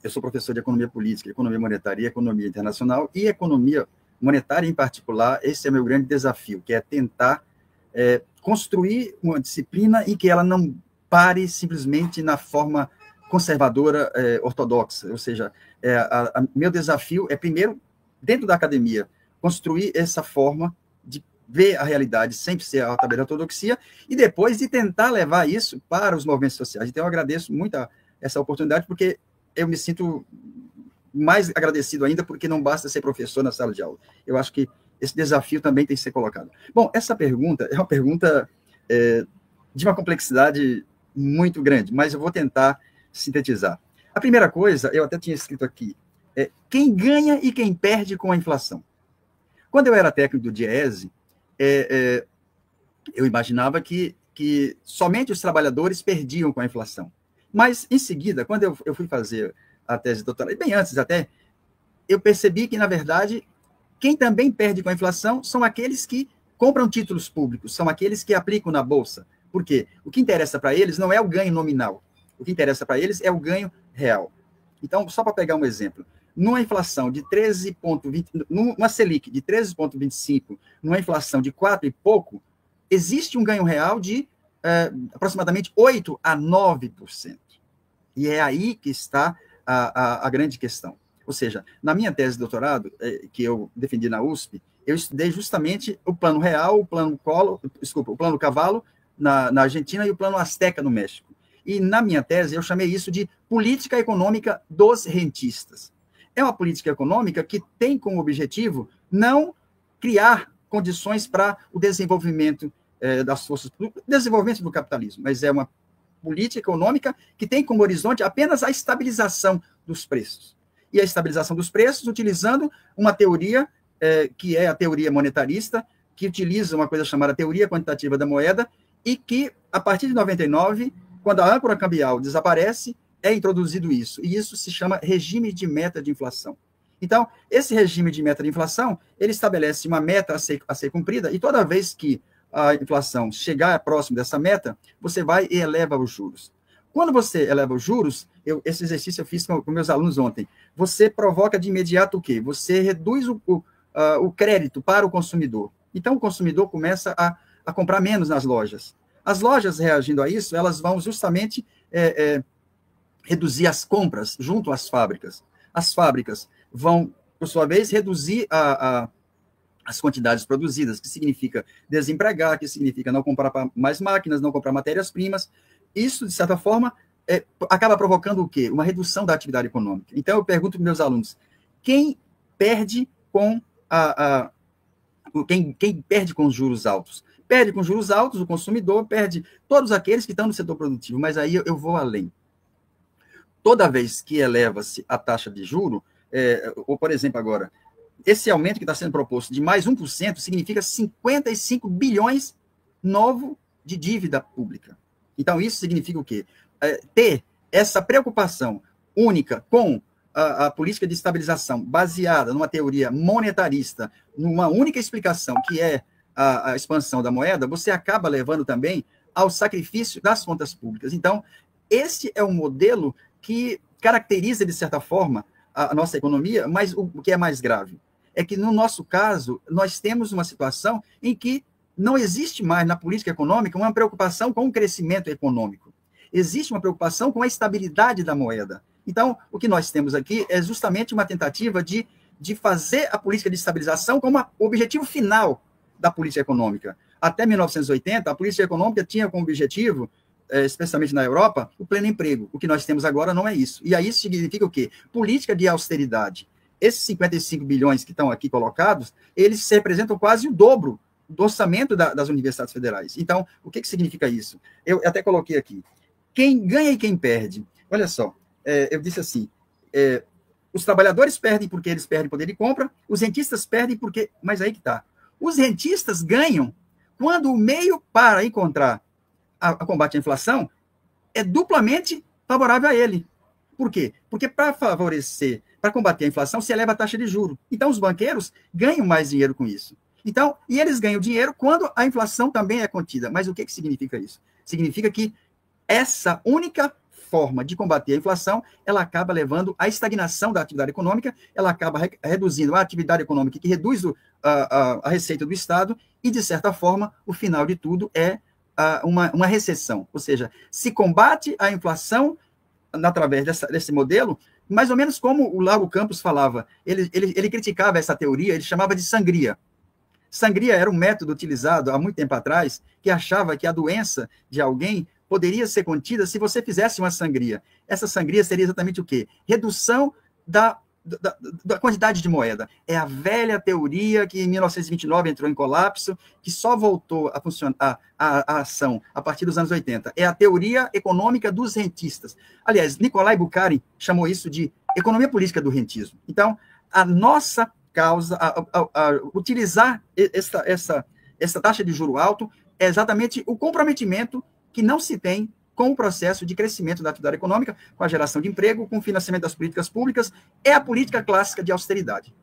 eu sou professor de economia política, economia monetária e economia internacional, e economia monetária em particular, esse é meu grande desafio, que é tentar construir uma disciplina em que ela não pare simplesmente na forma conservadora ortodoxa, ou seja, meu desafio é, primeiro, dentro da academia, construir essa forma de ver a realidade sem ser a tabela ortodoxia, e depois de tentar levar isso para os movimentos sociais. Então, eu agradeço muito essa oportunidade, porque eu me sinto mais agradecido ainda, porque não basta ser professor na sala de aula. Eu acho que esse desafio também tem que ser colocado. Bom, essa pergunta é uma pergunta de uma complexidade muito grande, mas eu vou tentar sintetizar. A primeira coisa, eu até tinha escrito aqui, quem ganha e quem perde com a inflação. Quando eu era técnico do Diese, eu imaginava que somente os trabalhadores perdiam com a inflação. Mas, em seguida, quando eu fui fazer a tese de doutorado, e bem antes até, eu percebi que, na verdade, quem também perde com a inflação são aqueles que compram títulos públicos, são aqueles que aplicam na Bolsa. Por quê? O que interessa para eles não é o ganho nominal, o que interessa para eles é o ganho real. Então, só para pegar um exemplo, numa inflação de 13,20, numa Selic de 13,25, numa inflação de 4 e pouco, existe um ganho real de aproximadamente 8 a 9%. E é aí que está a grande questão. Ou seja, na minha tese de doutorado, que eu defendi na USP, eu estudei justamente o plano real, o plano o plano Cavalo na Argentina e o plano Azteca no México. E na minha tese eu chamei isso de política econômica dos rentistas. É uma política econômica que tem como objetivo não criar condições para o desenvolvimento das forças, desenvolvimento do capitalismo, mas é uma política econômica que tem como horizonte apenas a estabilização dos preços. E a estabilização dos preços utilizando uma teoria que é a teoria monetarista, que utiliza uma coisa chamada teoria quantitativa da moeda, e que, a partir de 99, quando a âncora cambial desaparece, é introduzido isso. E isso se chama regime de meta de inflação. Então, esse regime de meta de inflação, ele estabelece uma meta a ser cumprida, e toda vez que a inflação chegar próximo dessa meta, você vai e eleva os juros. Quando você eleva os juros, esse exercício eu fiz com meus alunos ontem, você provoca de imediato o quê? Você reduz o crédito para o consumidor. Então, o consumidor começa a comprar menos nas lojas. As lojas, reagindo a isso, elas vão justamente reduzir as compras junto às fábricas. As fábricas vão, por sua vez, reduzir as quantidades produzidas, que significa desempregar, que significa não comprar mais máquinas, não comprar matérias-primas. Isso, de certa forma, acaba provocando o quê? Uma redução da atividade econômica. Então, eu pergunto para meus alunos, quem perde com quem perde com os juros altos? Perde com juros altos o consumidor, perde todos aqueles que estão no setor produtivo, mas aí eu vou além. Toda vez que eleva-se a taxa de juro, ou, por exemplo, agora, esse aumento que está sendo proposto de mais 1% significa 55 bilhões novo de dívida pública. Então, isso significa o quê? Ter essa preocupação única com a política de estabilização baseada numa teoria monetarista, numa única explicação, que é a expansão da moeda, você acaba levando também ao sacrifício das contas públicas. Então, esse é um modelo que caracteriza, de certa forma, a nossa economia, mas o que é mais grave é que, no nosso caso, nós temos uma situação em que não existe mais na política econômica uma preocupação com o crescimento econômico. Existe uma preocupação com a estabilidade da moeda. Então, o que nós temos aqui é justamente uma tentativa de fazer a política de estabilização como o objetivo final da política econômica. Até 1980, a política econômica tinha como objetivo, especialmente na Europa, o pleno emprego. O que nós temos agora não é isso. E aí isso significa o quê? Política de austeridade. Esses 55 bilhões que estão aqui colocados, eles representam quase o dobro do orçamento das universidades federais. Então, o que significa isso? Eu até coloquei aqui. Quem ganha e quem perde. Olha só, eu disse assim, os trabalhadores perdem porque eles perdem poder de compra, os rentistas perdem porque... Mas aí que está. Os rentistas ganham quando o meio para encontrar a combate à inflação é duplamente favorável a ele. Por quê? Porque para combater a inflação, se eleva a taxa de juros. Então, os banqueiros ganham mais dinheiro com isso. Então, e eles ganham dinheiro quando a inflação também é contida. Mas o que significa isso? Significa que essa única forma de combater a inflação, ela acaba levando à estagnação da atividade econômica, ela acaba reduzindo a atividade econômica, que reduz a receita do Estado, e, de certa forma, o final de tudo é uma recessão. Ou seja, se combate a inflação através desse modelo, mais ou menos como o Lauro Campos falava, ele criticava essa teoria, ele chamava de sangria. Sangria era um método utilizado há muito tempo atrás, que achava que a doença de alguém poderia ser contida se você fizesse uma sangria. Essa sangria seria exatamente o quê? Redução da quantidade de moeda. É a velha teoria que em 1929 entrou em colapso, que só voltou a funcionar a ação a partir dos anos 80. É a teoria econômica dos rentistas. Aliás, Nicolai Bukharin chamou isso de economia política do rentismo. Então, a nossa causa, utilizar essa taxa de juro alto é exatamente o comprometimento que não se tem com o processo de crescimento da atividade econômica, com a geração de emprego, com o financiamento das políticas públicas, é a política clássica de austeridade.